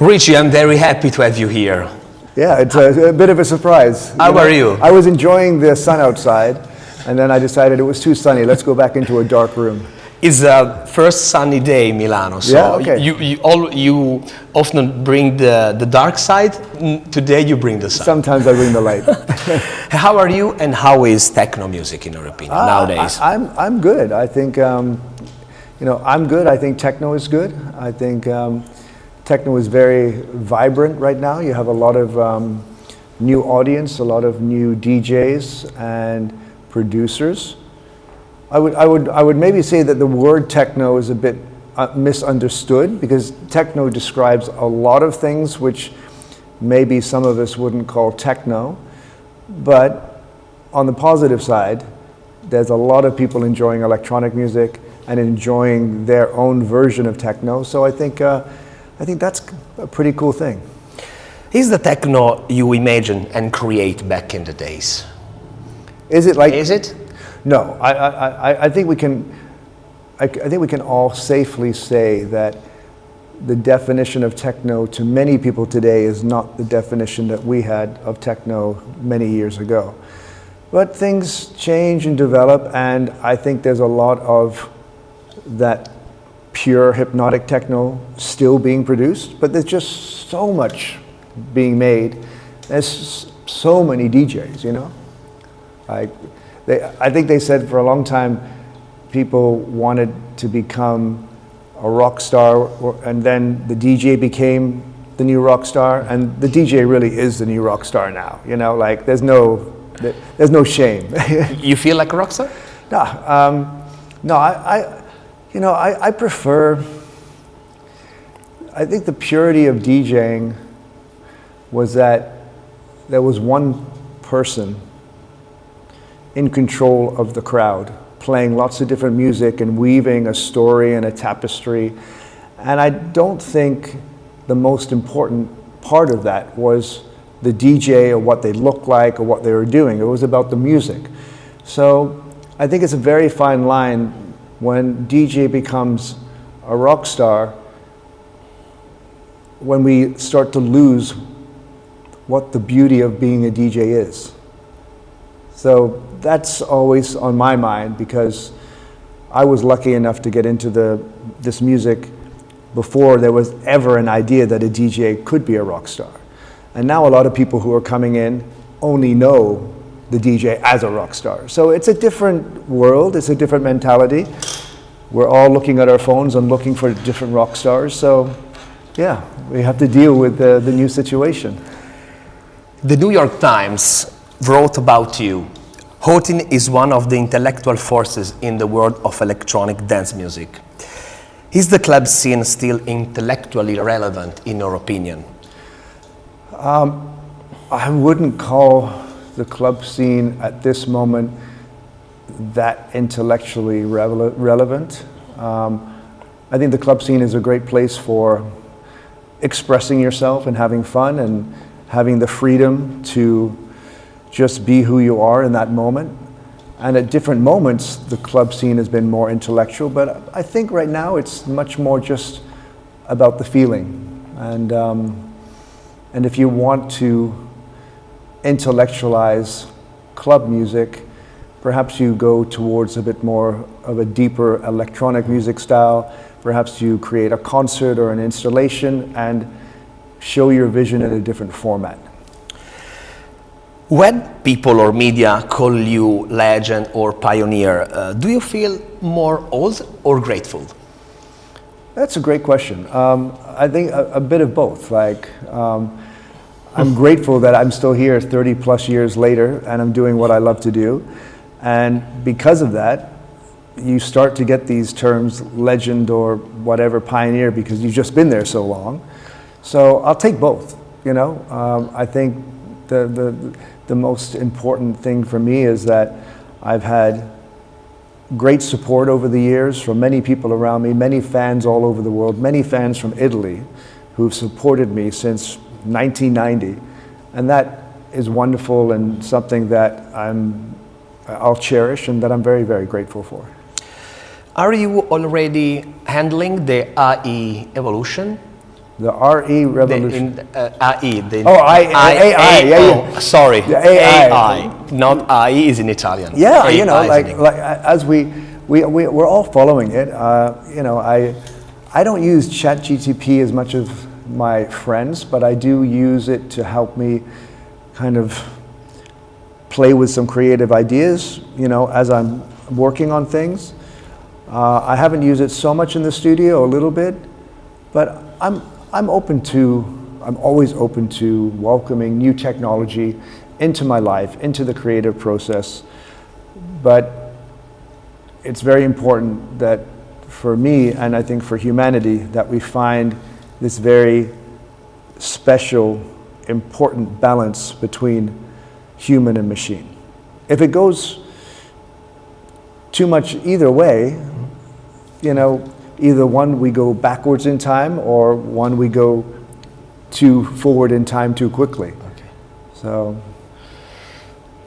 Richie, I'm very happy to have you here. Yeah, it's a bit of a surprise. How are you? I was enjoying the sun outside, and then I decided it was too sunny. Let's go back into a dark room. It's the first sunny day in Milano, so Yeah, okay. you often bring the dark side. Today you bring the sun. Sometimes I bring the light. How are you, and how is techno music in your opinion nowadays? I'm good. I think I'm good. I think techno is good. I think techno is very vibrant right now. You have a lot of new audience, a lot of new DJs and producers. I would maybe say that the word techno is a bit misunderstood, because techno describes a lot of things which maybe some of us wouldn't call techno. But on the positive side, there's a lot of people enjoying electronic music and enjoying their own version of techno. So I think that's a pretty cool thing. Is the techno you imagine and create back in the days? Is it like? Is it? No, I think we can. I think we can all safely say that the definition of techno to many people today is not the definition that we had of techno many years ago. But things change and develop, and I think there's a lot of that pure hypnotic techno still being produced, but there's just so much being made. There's so many DJs, you know? I think they said for a long time people wanted to become a rock star, and then the DJ became the new rock star, and the DJ really is the new rock star now, you know? Like there's no shame. You feel like a rock star? No, I prefer, I think the purity of DJing was that there was one person in control of the crowd, playing lots of different music and weaving a story and a tapestry. And I don't think the most important part of that was the DJ or what they looked like or what they were doing. It was about the music. So I think it's a very fine line when DJ becomes a rock star, when we start to lose what the beauty of being a DJ is. So that's always on my mind, because I was lucky enough to get into this music before there was ever an idea that a DJ could be a rock star. And now a lot of people who are coming in only know the DJ as a rock star. So it's a different world, it's a different mentality. We're all looking at our phones and looking for different rock stars. So yeah, we have to deal with the new situation. The New York Times wrote about you. Houghton is one of the intellectual forces in the world of electronic dance music. Is the club scene still intellectually relevant in your opinion? I wouldn't call the club scene at this moment that intellectually relevant. I think the club scene is a great place for expressing yourself and having fun and having the freedom to just be who you are in that moment. And at different moments, the club scene has been more intellectual, but I think right now it's much more just about the feeling. And if you want to intellectualize club music, perhaps you go towards a bit more of a deeper electronic music style. Perhaps you create a concert or an installation and show your vision in a different format. When people or media call you legend or pioneer, do you feel more old or grateful? That's a great question. I think a bit of both. I'm grateful that I'm still here 30 plus years later and I'm doing what I love to do. And because of that, you start to get these terms, legend or whatever, pioneer, because you've just been there so long. So I'll take both, you know. I think the most important thing for me is that I've had great support over the years from many people around me, many fans all over the world, many fans from Italy who've supported me since 1990. And that is wonderful and something that I'll cherish and that I'm very, very grateful for. Are you already handling the AI evolution? The RE revolution. AI. AI, yeah, yeah. Oh, sorry. The AI. AI. Not AI is in Italian. Yeah, AI you know, is like in like as we're all following it. You know, I don't use ChatGPT as much as my friends, but I do use it to help me kind of play with some creative ideas. You know, as I'm working on things. I haven't used it so much in the studio, a little bit, but I'm always open to welcoming new technology into my life, into the creative process. But it's very important that for me, and I think for humanity, that we find this very special, important balance between human and machine. If it goes too much either way, you know, either one we go backwards in time or one we go too forward in time too quickly. Okay. So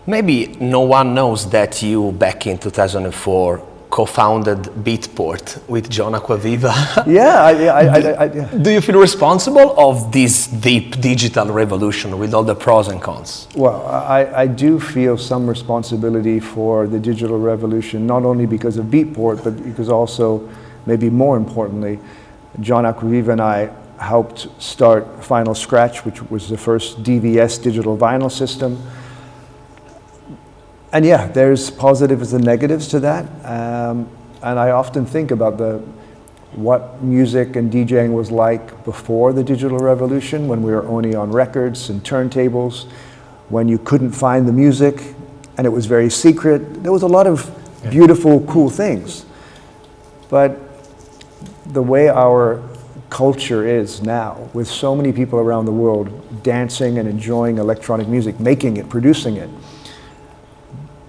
maybe no one knows that you, back in 2004, co-founded Beatport with John Acquaviva. yeah, Do you feel responsible of this deep digital revolution with all the pros and cons? well, I do feel some responsibility for the digital revolution, not only because of Beatport, but because also, maybe more importantly, John Acquaviva and I helped start Final Scratch, which was the first DVS digital vinyl system. And yeah, there's positives and negatives to that. And I often think about what music and DJing was like before the digital revolution, when we were only on records and turntables, when you couldn't find the music and it was very secret. There was a lot of beautiful, cool things. But the way our culture is now, with so many people around the world dancing and enjoying electronic music, making it, producing it,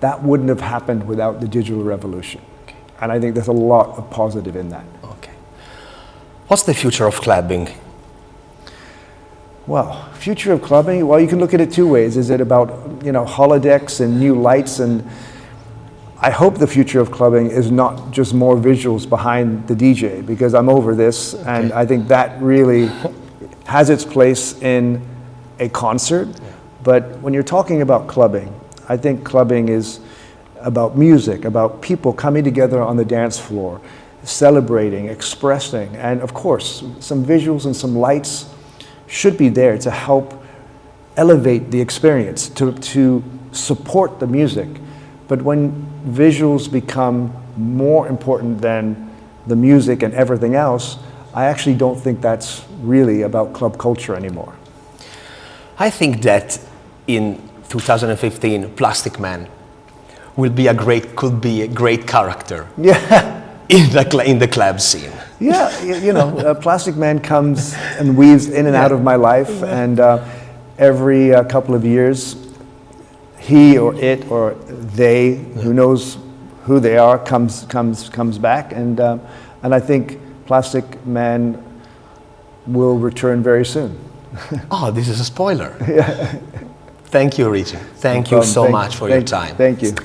that wouldn't have happened without the digital revolution. Okay. And I think there's a lot of positive in that. Okay. What's the future of clubbing? Well, future of clubbing, well, you can look at it two ways. Is it about, you know, holodecks and new lights? And I hope the future of clubbing is not just more visuals behind the DJ, because I'm over this. Okay. And I think that really has its place in a concert. Yeah. But when you're talking about clubbing, I think clubbing is about music, about people coming together on the dance floor, celebrating, expressing, and of course, some visuals and some lights should be there to help elevate the experience, to support the music. But when visuals become more important than the music and everything else, I actually don't think that's really about club culture anymore. I think that in 2015, Plastic Man could be a great character. Yeah. in the club scene. Yeah, you know, Plastic Man comes and weaves in and out of my life, and every couple of years, he or it or they, who knows who they are, comes back, and I think Plastic Man will return very soon. Oh, this is a spoiler. Yeah. Thank you, Richard. Thank you so much for your time. Thank you.